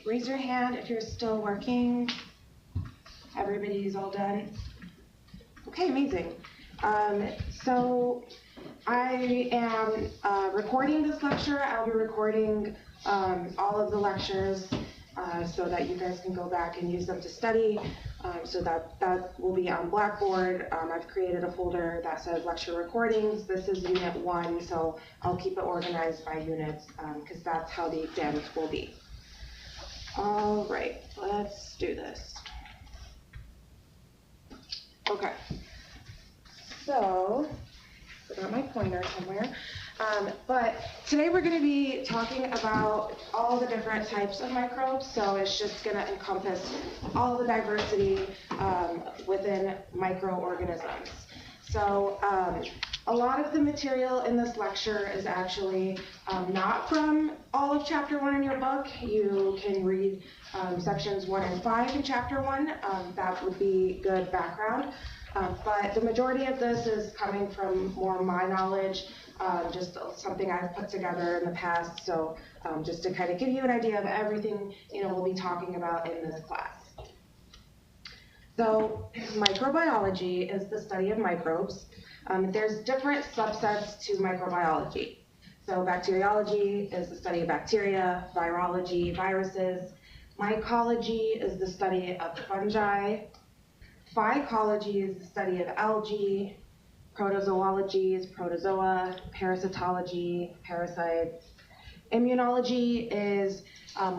raise your hand if you're still working. Everybody's all done? Okay, amazing. So I am recording this lecture. I'll be recording all of the lectures so that you guys can go back and use them to study. So that will be on Blackboard. I've created a folder that says lecture recordings. This is unit 1, so I'll keep it organized by units because that's how the exams will be. All right, let's do this. Okay, so I got my pointer somewhere. But today we're going to be talking about all the different types of microbes, so it's just going to encompass all the diversity within microorganisms. So a lot of the material in this lecture is actually not from all of Chapter 1 in your book. You can read sections 1 and 5 in Chapter 1. That would be good background. But the majority of this is coming from more my knowledge, just something I've put together in the past. So just to kind of give you an idea of everything we'll be talking about in this class. So microbiology is the study of microbes. There's different subsets to microbiology. So bacteriology is the study of bacteria, virology, viruses. Mycology is the study of fungi. Phycology is the study of algae. Protozoology is protozoa. Parasitology, parasites. Immunology is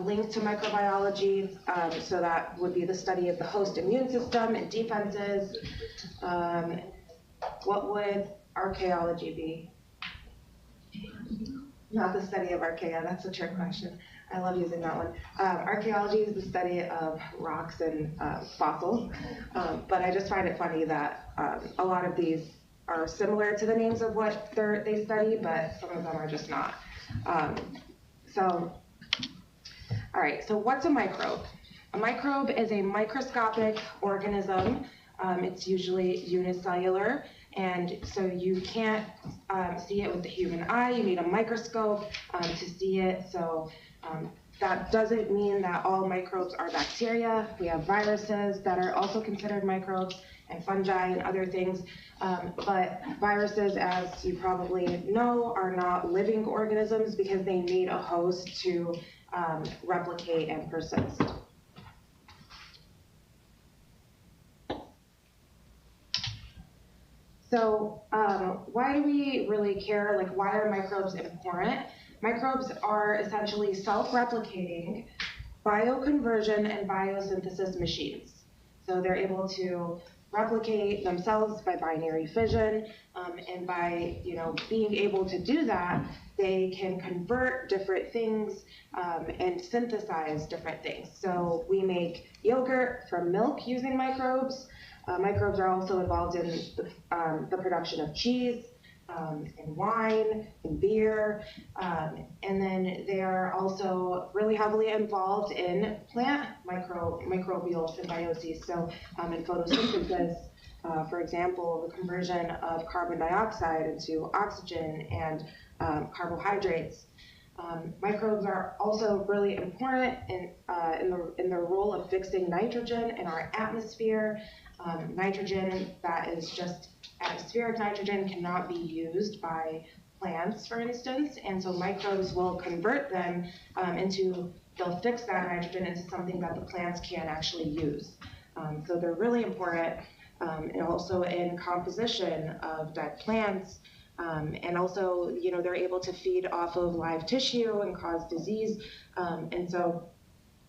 linked to microbiology, so that would be the study of the host immune system and defenses. What would archaeology be? Not the study of archaea, that's a trick question. I love using that one. Archaeology is the study of rocks and fossils, but I just find it funny that a lot of these are similar to the names of what they study, but some of them are just not. All right, so what's a microbe? A microbe is a microscopic organism. It's usually unicellular, and so you can't see it with the human eye. You need a microscope to see it. So that doesn't mean that all microbes are bacteria. We have viruses that are also considered microbes, and fungi and other things. But viruses, as you probably know, are not living organisms because they need a host to replicate and persist. So why do we really care? Like, why are microbes important? Microbes are essentially self-replicating bioconversion and biosynthesis machines. So they're able to replicate themselves by binary fission, and by being able to do that, they can convert different things and synthesize different things. So we make yogurt from milk using microbes. Microbes are also involved in the production of cheese, and wine, and beer, and then they are also really heavily involved in plant microbial symbioses. So in photosynthesis, for example, the conversion of carbon dioxide into oxygen and carbohydrates. Microbes are also really important in the role of fixing nitrogen in our atmosphere. Nitrogen that is just atmospheric nitrogen cannot be used by plants, for instance, and so microbes will convert them they'll fix that nitrogen into something that the plants can actually use. So they're really important, and also in composition of dead plants, and also, they're able to feed off of live tissue and cause disease, and so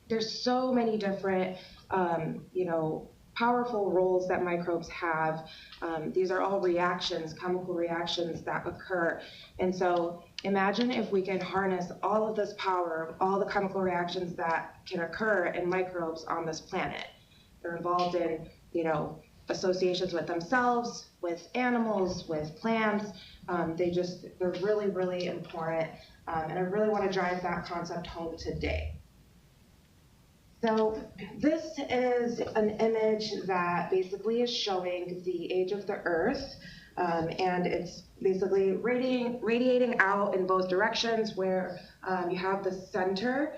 there's so many different, powerful roles that microbes have. These are all reactions, chemical reactions that occur. And so imagine if we can harness all of this power, all the chemical reactions that can occur in microbes on this planet. They're involved in, associations with themselves, with animals, with plants. They're really, really important. And I really want to drive that concept home today. So this is an image that basically is showing the age of the Earth. And it's basically radiating out in both directions where you have the center.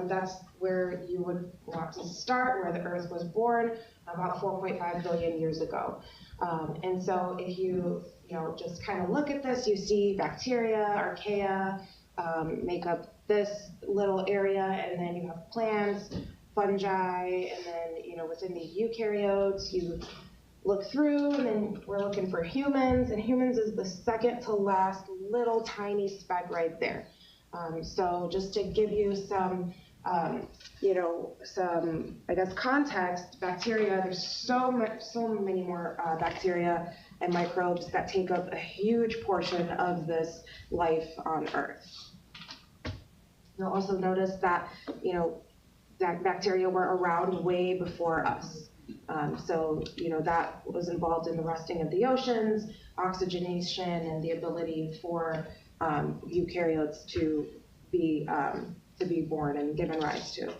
That's where you would want to start, where the Earth was born about 4.5 billion years ago. And so if you just kind of look at this, you see bacteria, archaea make up this little area, and then you have plants, fungi, and then within the eukaryotes, you look through, and then we're looking for humans, and humans is the second to last little tiny speck right there. So just to give you some, I guess, context, bacteria, there's so many more bacteria and microbes that take up a huge portion of this life on Earth. You'll also notice that, that bacteria were around way before us. So, that was involved in the rusting of the oceans, oxygenation, and the ability for eukaryotes to be born and given rise to.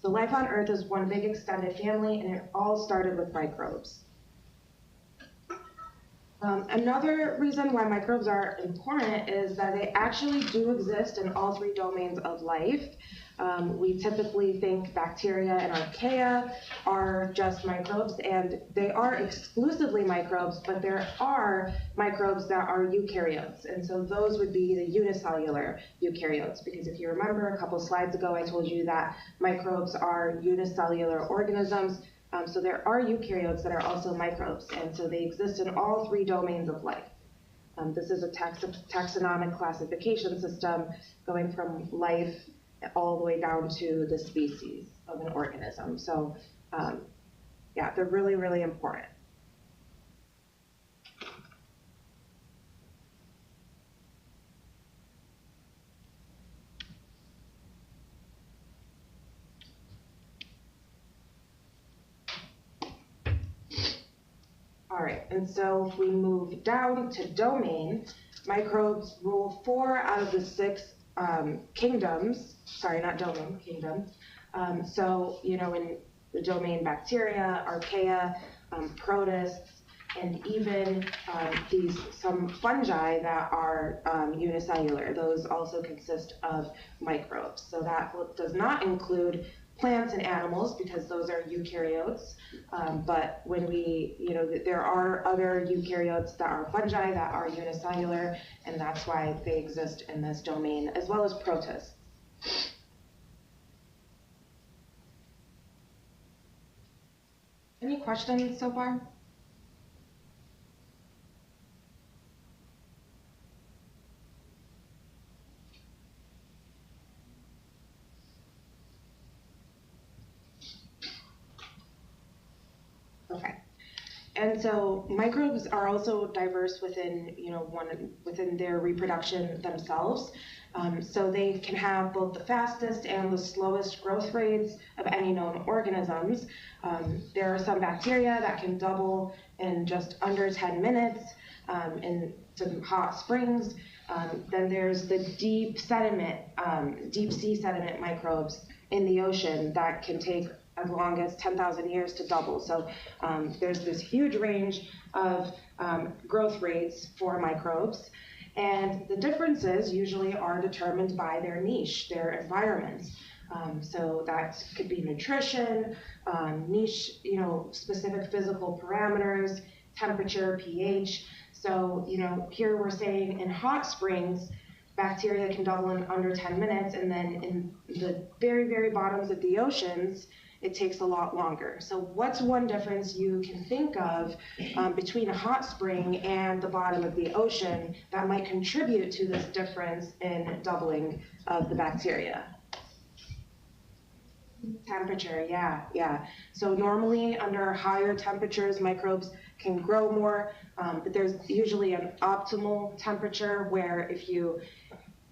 So life on Earth is one big extended family, and it all started with microbes. Another reason why microbes are important is that they actually do exist in all three domains of life. We typically think bacteria and archaea are just microbes, and they are exclusively microbes, but there are microbes that are eukaryotes, and so those would be the unicellular eukaryotes, because if you remember a couple slides ago, I told you that microbes are unicellular organisms. So there are eukaryotes that are also microbes, and so they exist in all three domains of life. This is a taxonomic classification system going from life all the way down to the species of an organism. So yeah, they're really, really important. All right, and so if we move down to domain, microbes rule 4 out of the 6 kingdoms. Sorry, not domain, kingdom. So, in the domain bacteria, archaea, protists, and even some fungi that are unicellular. Those also consist of microbes. So that does not include plants and animals, because those are eukaryotes. But when there are other eukaryotes that are fungi that are unicellular, and that's why they exist in this domain, as well as protists. Any questions so far? Okay. And so microbes are also diverse within, within their reproduction themselves. So they can have both the fastest and the slowest growth rates of any known organisms. There are some bacteria that can double in just under 10 minutes in some hot springs. Then there's the deep sea sediment microbes in the ocean that can take as long as 10,000 years to double. So there's this huge range of growth rates for microbes. And the differences usually are determined by their niche, their environments. So that could be nutrition, niche, specific physical parameters, temperature, pH. So, here we're saying in hot springs, bacteria can double in under 10 minutes, and then in the very, very bottoms of the oceans, it takes a lot longer. So what's one difference you can think of between a hot spring and the bottom of the ocean that might contribute to this difference in doubling of the bacteria? Temperature, yeah. So normally under higher temperatures, microbes can grow more, but there's usually an optimal temperature where if you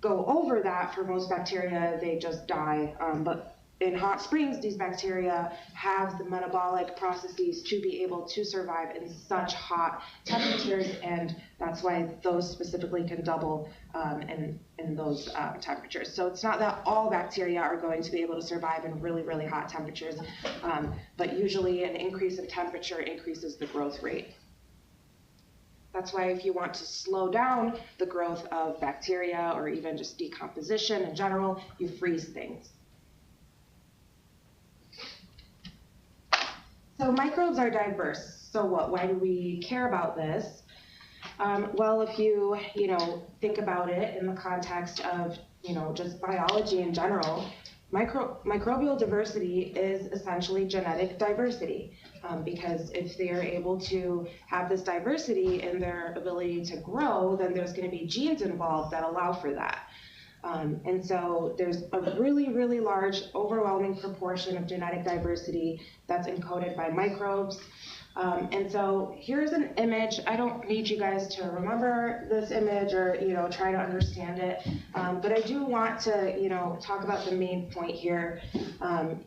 go over that, for most bacteria, they just die. But in hot springs, these bacteria have the metabolic processes to be able to survive in such hot temperatures, and that's why those specifically can double in those temperatures. So it's not that all bacteria are going to be able to survive in really, really hot temperatures, but usually an increase in temperature increases the growth rate. That's why if you want to slow down the growth of bacteria or even just decomposition in general, you freeze things. So microbes are diverse. So what? Why do we care about this? Well, if you think about it in the context of just biology in general, microbial diversity is essentially genetic diversity, because if they are able to have this diversity in their ability to grow, then there's going to be genes involved that allow for that. And so there's a really, really large, overwhelming proportion of genetic diversity that's encoded by microbes. And so here's an image. I don't need you guys to remember this image or try to understand it, but I do want to talk about the main point here.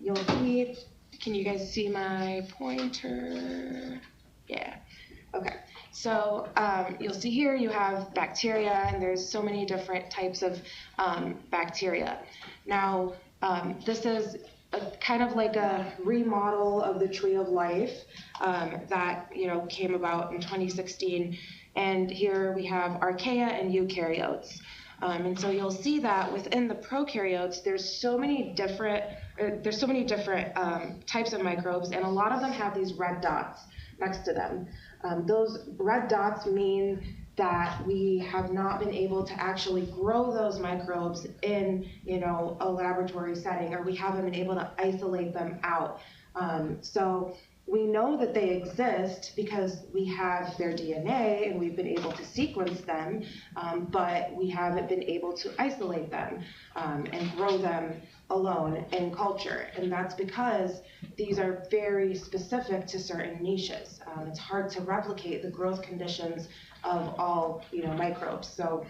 You'll see. Can you guys see my pointer? Yeah. Okay. So you'll see here you have bacteria, and there's so many different types of bacteria. Now this is kind of like a remodel of the tree of life that came about in 2016, and here we have archaea and eukaryotes. And so you'll see that within the prokaryotes, there's so many different types of microbes, and a lot of them have these red dots next to them. Those red dots mean that we have not been able to actually grow those microbes in a laboratory setting, or we haven't been able to isolate them out. So we know that they exist because we have their DNA and we've been able to sequence them, but we haven't been able to isolate them and grow them alone in culture. And that's because these are very specific to certain niches. It's hard to replicate the growth conditions of all microbes. So,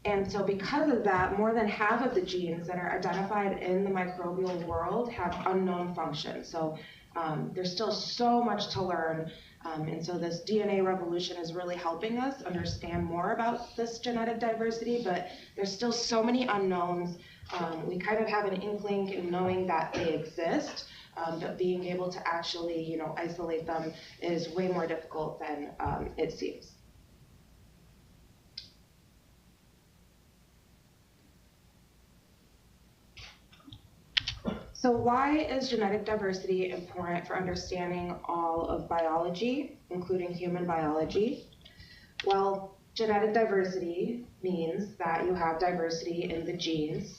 and so because of that, more than half of the genes that are identified in the microbial world have unknown functions. So there's still so much to learn. And so this DNA revolution is really helping us understand more about this genetic diversity, but there's still so many unknowns. We kind of have an inkling in knowing that they exist, but being able to actually isolate them is way more difficult than it seems. So why is genetic diversity important for understanding all of biology, including human biology? Well, genetic diversity means that you have diversity in the genes,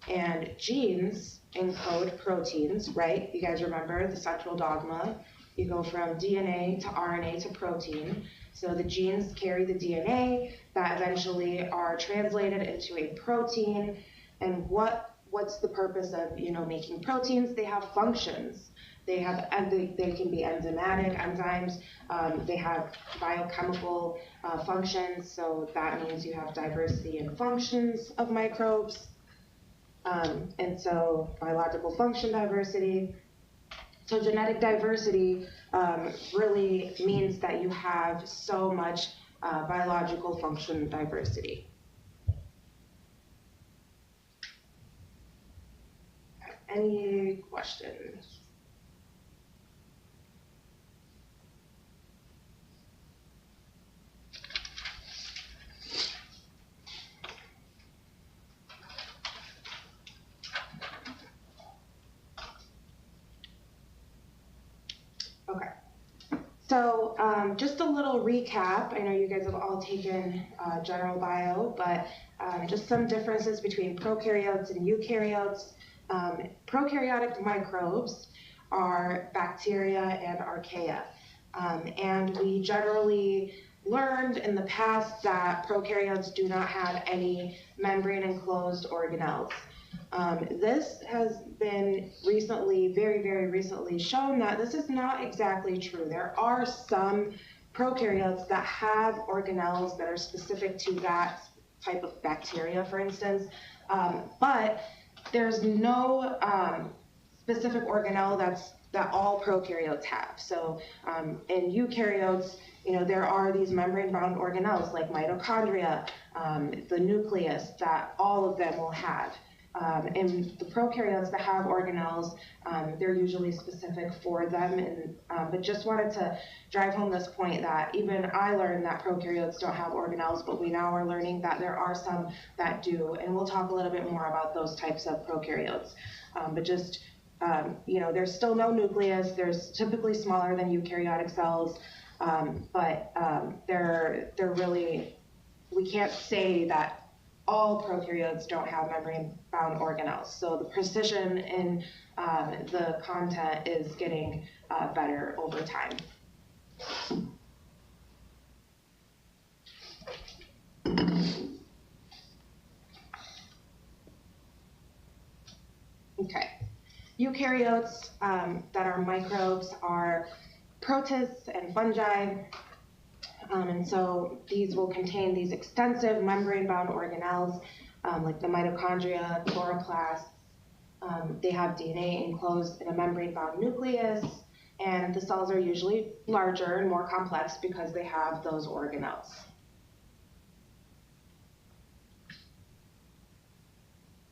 and genes encode proteins, right? You guys remember the central dogma. You go from DNA to RNA to protein. So the genes carry the DNA that eventually are translated into a protein. And what's the purpose of making proteins? They have functions. They can be enzymatic enzymes. They have biochemical functions. So that means you have diversity in functions of microbes. And so biological function diversity. So genetic diversity really means that you have so much biological function diversity. Any questions? Okay. So just a little recap. I know you guys have all taken general bio, but just some differences between prokaryotes and eukaryotes. Prokaryotic microbes are bacteria and archaea. And we generally learned in the past that prokaryotes do not have any membrane-enclosed organelles. This has been recently, very, very recently shown that this is not exactly true. There are some prokaryotes that have organelles that are specific to that type of bacteria, for instance, but there's no specific organelle that all prokaryotes have. So in eukaryotes, there are these membrane-bound organelles like mitochondria, the nucleus, that all of them will have. In the prokaryotes that have organelles, they're usually specific for them, but just wanted to drive home this point that even I learned that prokaryotes don't have organelles, but we now are learning that there are some that do, and we'll talk a little bit more about those types of prokaryotes. But just, there's still no nucleus. There's typically smaller than eukaryotic cells, but they're really, we can't say that all prokaryotes don't have membrane-bound organelles. So the precision in the content is getting better over time. Okay. Eukaryotes that are microbes are protists and fungi. And so these will contain these extensive membrane-bound organelles, like the mitochondria, chloroplasts. They have DNA enclosed in a membrane-bound nucleus, and the cells are usually larger and more complex because they have those organelles.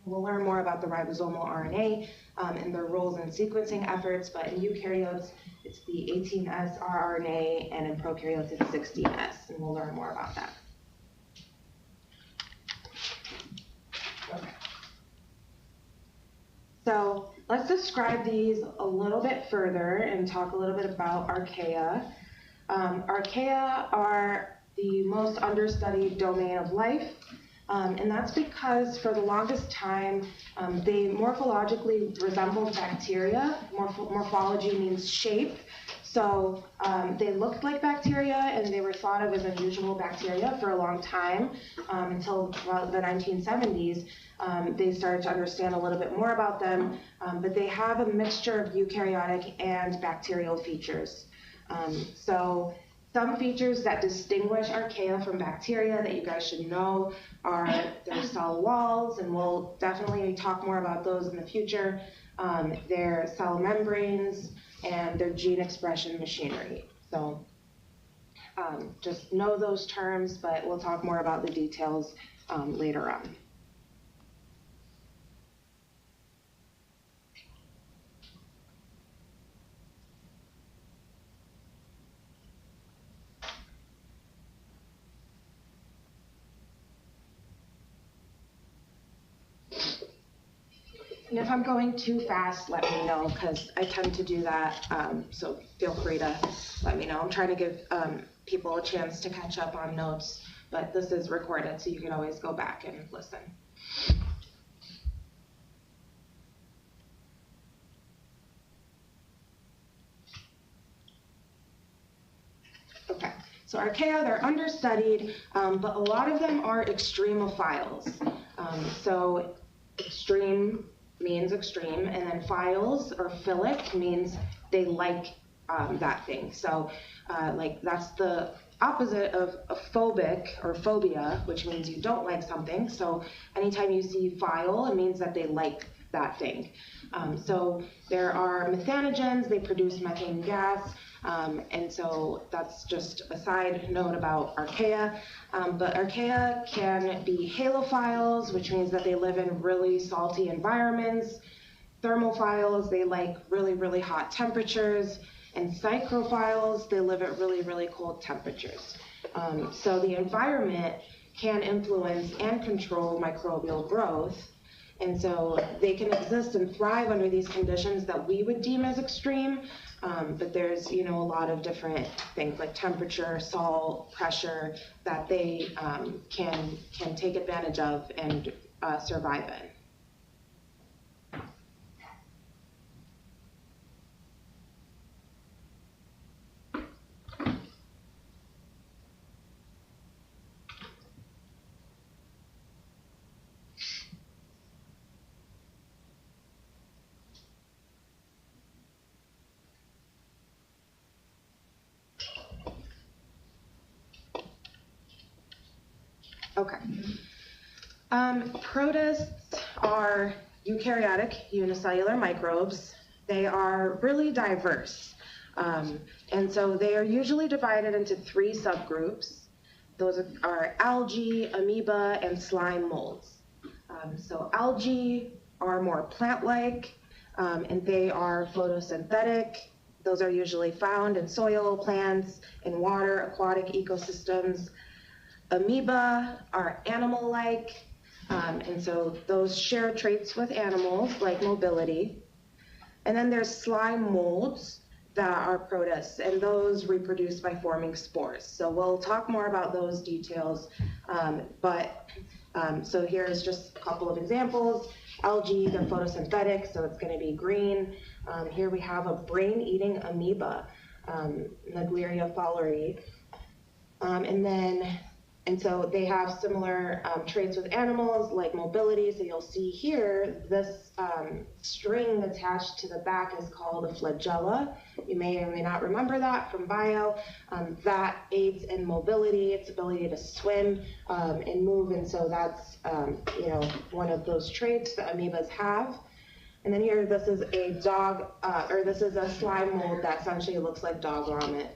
We'll learn more about the ribosomal RNA and their roles in sequencing efforts, but in eukaryotes, it's the 18S rRNA, and in prokaryotes, it's 16S, and we'll learn more about that. Okay. So let's describe these a little bit further and talk a little bit about archaea. Archaea are the most understudied domain of life. And that's because for the longest time, they morphologically resembled bacteria. Morphology means shape. So they looked like bacteria, and they were thought of as unusual bacteria for a long time, until the 1970s. They started to understand a little bit more about them, but they have a mixture of eukaryotic and bacterial features. So some features that distinguish archaea from bacteria that you guys should know are their cell walls, and we'll definitely talk more about those in the future, their cell membranes, and their gene expression machinery. So just know those terms, but we'll talk more about the details later on. And if I'm going too fast, let me know, because I tend to do that, so feel free to let me know. I'm trying to give people a chance to catch up on notes, but this is recorded, so you can always go back and listen. Okay, so archaea, they're understudied, but a lot of them are extremophiles. So extreme means extreme, and then philes or philic means they like that thing. So like that's the opposite of a phobic or phobia, which means you don't like something. So anytime you see phile, it means that they like that thing. So there are methanogens, they produce methane gas, and so that's just a side note about archaea. But archaea can be halophiles, which means that they live in really salty environments. Thermophiles, they like really, really hot temperatures. And psychrophiles, they live at really, really cold temperatures. So the environment can influence and control microbial growth. And so they can exist and thrive under these conditions that we would deem as extreme, but there's a lot of different things like temperature, salt, pressure that they can take advantage of and survive in. Okay. Protists are eukaryotic unicellular microbes. They are really diverse. And so they are usually divided into 3 subgroups. Those are algae, amoeba, and slime molds. So algae are more plant-like, and they are photosynthetic. Those are usually found in soil, plants, in water, aquatic ecosystems. Amoeba are animal-like, and so those share traits with animals like mobility. And then there's slime molds that are protists, and those reproduce by forming spores. So we'll talk more about those details, so here's just a couple of examples. Algae, they're photosynthetic, so it's going to be green. Here we have a brain-eating amoeba, Naegleria fowleri. And so they have similar traits with animals like mobility. So you'll see here, this string attached to the back is called a flagella. You may or may not remember that from bio. That aids in mobility, its ability to swim and move. And so that's one of those traits that amoebas have. And then here, this is a this is a slime mold that essentially looks like dog vomit.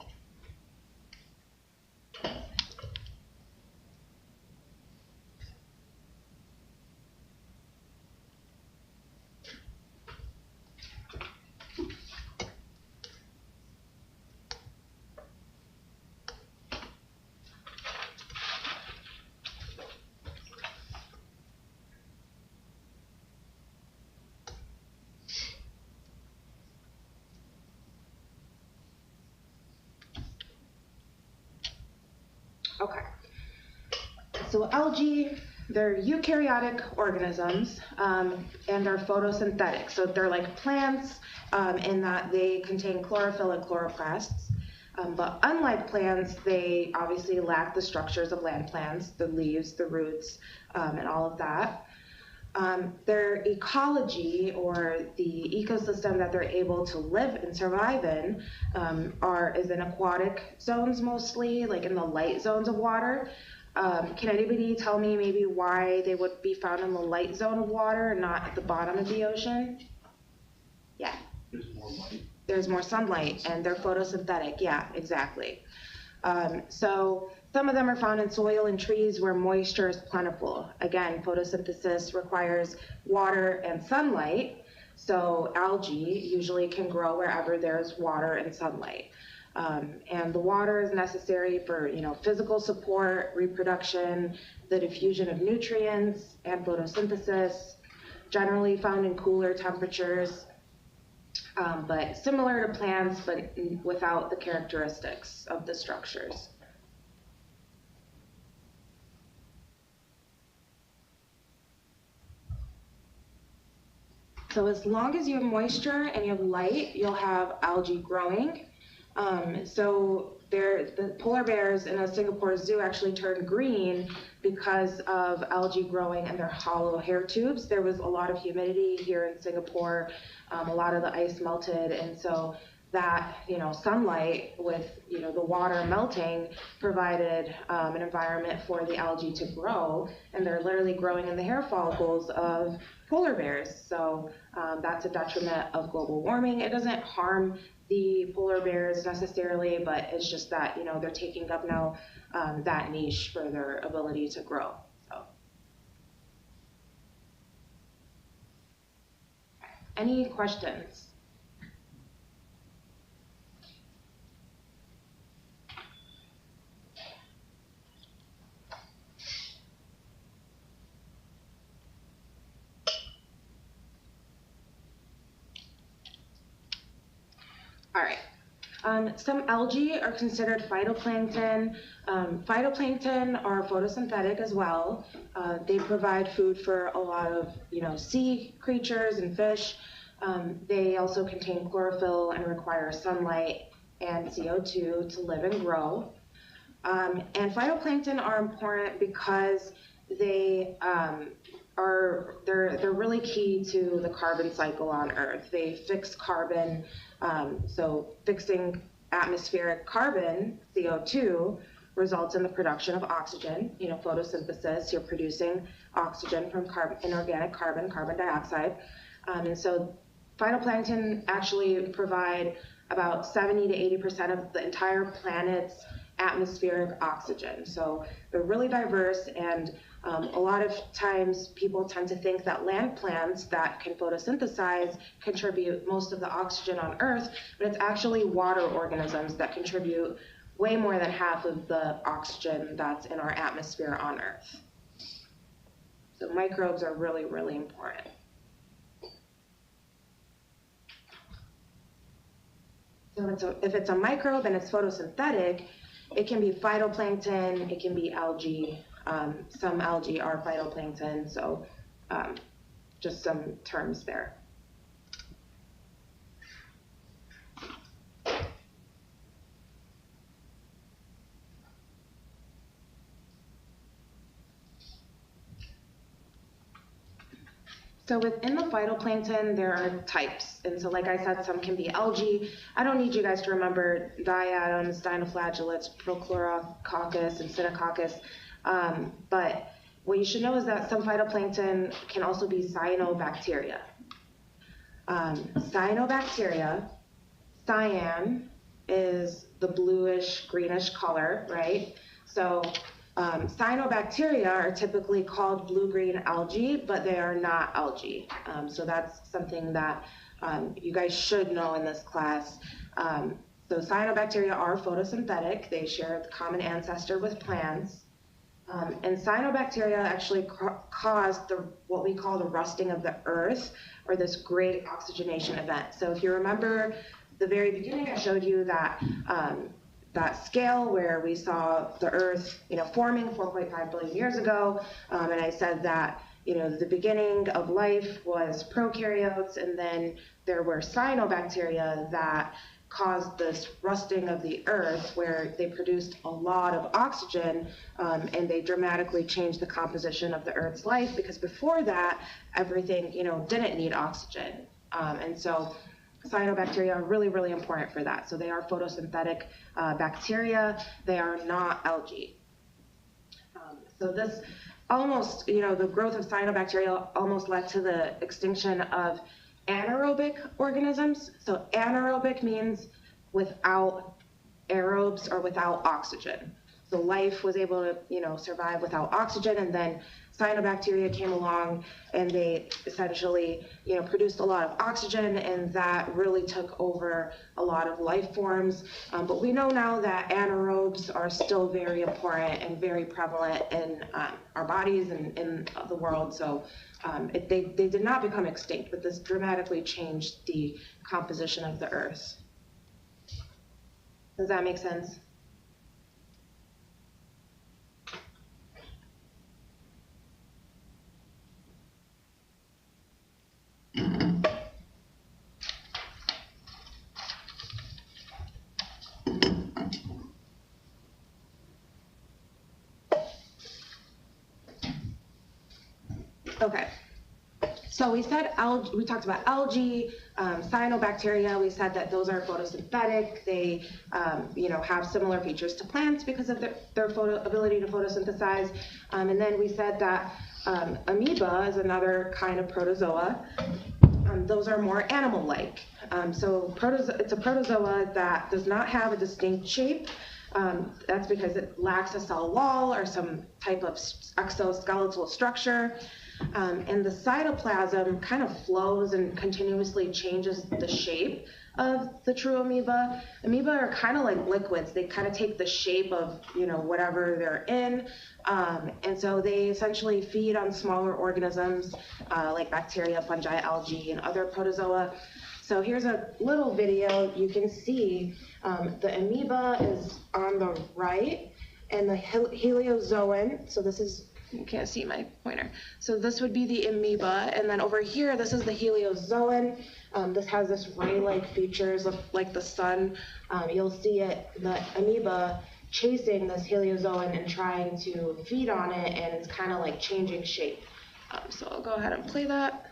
Okay, so algae, they're eukaryotic organisms and are photosynthetic. So they're like plants in that they contain chlorophyll and chloroplasts. But unlike plants, they obviously lack the structures of land plants, the leaves, the roots, and all of that. Their ecology, or the ecosystem that they're able to live and survive in, is in aquatic zones mostly, like in the light zones of water. Can anybody tell me maybe why they would be found in the light zone of water and not at the bottom of the ocean? Yeah. There's more light. There's more sunlight, and they're photosynthetic. Yeah, exactly. So some of them are found in soil and trees where moisture is plentiful. Again, photosynthesis requires water and sunlight, so algae usually can grow wherever there's water and sunlight. And the water is necessary for physical support, reproduction, the diffusion of nutrients, and photosynthesis, generally found in cooler temperatures, but similar to plants, but without the characteristics of the structures. So as long as you have moisture and you have light, you'll have algae growing. The polar bears in a Singapore zoo actually turned green because of algae growing in their hollow hair tubes. There was a lot of humidity here in Singapore. A lot of the ice melted, and so that sunlight with the water melting provided an environment for the algae to grow, and they're literally growing in the hair follicles of polar bears. So that's a detriment of global warming. It doesn't harm the polar bears necessarily, but it's just that they're taking up now that niche for their ability to grow. Any questions? All right. Some algae are considered phytoplankton. Phytoplankton are photosynthetic as well. They provide food for a lot of sea creatures and fish. They also contain chlorophyll and require sunlight and CO2 to live and grow. And phytoplankton are important because they're really key to the carbon cycle on Earth. They fix carbon, so fixing atmospheric carbon, CO2, results in the production of oxygen. Photosynthesis, you're producing oxygen from inorganic carbon, carbon dioxide. And so phytoplankton actually provide about 70 to 80% of the entire planet's atmospheric oxygen. So they're really diverse, and a lot of times people tend to think that land plants that can photosynthesize contribute most of the oxygen on Earth, but it's actually water organisms that contribute way more than half of the oxygen that's in our atmosphere on Earth. So microbes are really, really important. So if it's a microbe and it's photosynthetic, it can be phytoplankton, it can be algae. Some algae are phytoplankton, so just some terms there. So within the phytoplankton, there are types. And so like I said, some can be algae. I don't need you guys to remember diatoms, dinoflagellates, prochlorococcus, and psittacoccus. But what you should know is that some phytoplankton can also be cyanobacteria. Cyanobacteria, cyan is the bluish, greenish color, right? So cyanobacteria are typically called blue-green algae, but they are not algae. So that's something that you guys should know in this class. So cyanobacteria are photosynthetic. They share a common ancestor with plants. And cyanobacteria actually cause what we call the rusting of the earth, or this great oxygenation event. So if you remember the very beginning, I showed you that that scale where we saw the Earth, forming 4.5 billion years ago, and I said that, the beginning of life was prokaryotes, and then there were cyanobacteria that caused this rusting of the Earth, where they produced a lot of oxygen, and they dramatically changed the composition of the Earth's life, because before that, everything, didn't need oxygen, and so cyanobacteria are really, really important for that. So they are photosynthetic bacteria. They are not algae. So this almost, the growth of cyanobacteria almost led to the extinction of anaerobic organisms. So anaerobic means without aerobes or without oxygen. So life was able to, survive without oxygen, and then cyanobacteria came along and they essentially, produced a lot of oxygen, and that really took over a lot of life forms. But we know now that anaerobes are still very important and very prevalent in our bodies and in the world. So they did not become extinct, but this dramatically changed the composition of the Earth. Does that make sense? Okay, so we said we talked about algae, cyanobacteria. We said that those are photosynthetic. They, have similar features to plants because of their ability to photosynthesize. And then we said that amoeba is another kind of protozoa. Those are more animal-like. So it's a protozoa that does not have a distinct shape. That's because it lacks a cell wall or some type of exoskeletal structure. And the cytoplasm kind of flows and continuously changes the shape of the true amoeba. Amoeba are kind of like liquids. They kind of take the shape of, whatever they're in. And so they essentially feed on smaller organisms like bacteria, fungi, algae, and other protozoa. So here's a little video. You can see the amoeba is on the right, and the heliozoan, so this is, you can't see my pointer. So this would be the amoeba, and then over here, this is the heliozoan. This has this ray-like features like the sun. You'll see the amoeba chasing this heliozoan and trying to feed on it, and it's kind of like changing shape. So I'll go ahead and play that.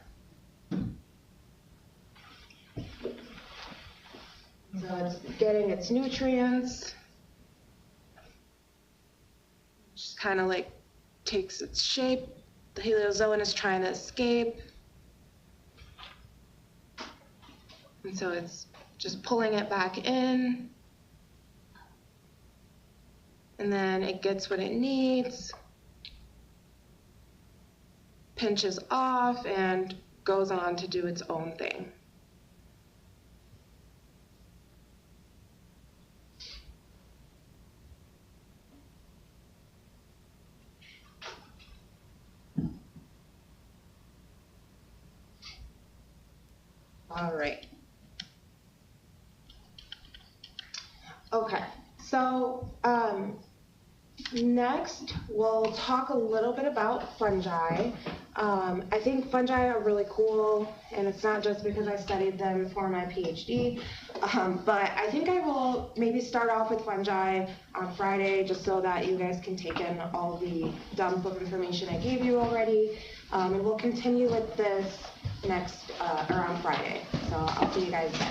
So it's getting its nutrients. Just kind of like takes its shape. The heliozoan is trying to escape. And so it's just pulling it back in. and then it gets what it needs, pinches off, and goes on to do its own thing. All right. Okay, so next we'll talk a little bit about fungi. I think fungi are really cool, and it's not just because I studied them for my PhD, but I think I will maybe start off with fungi on Friday just so that you guys can take in all the dump of information I gave you already, and we'll continue with this next around Friday. So I'll see you guys then.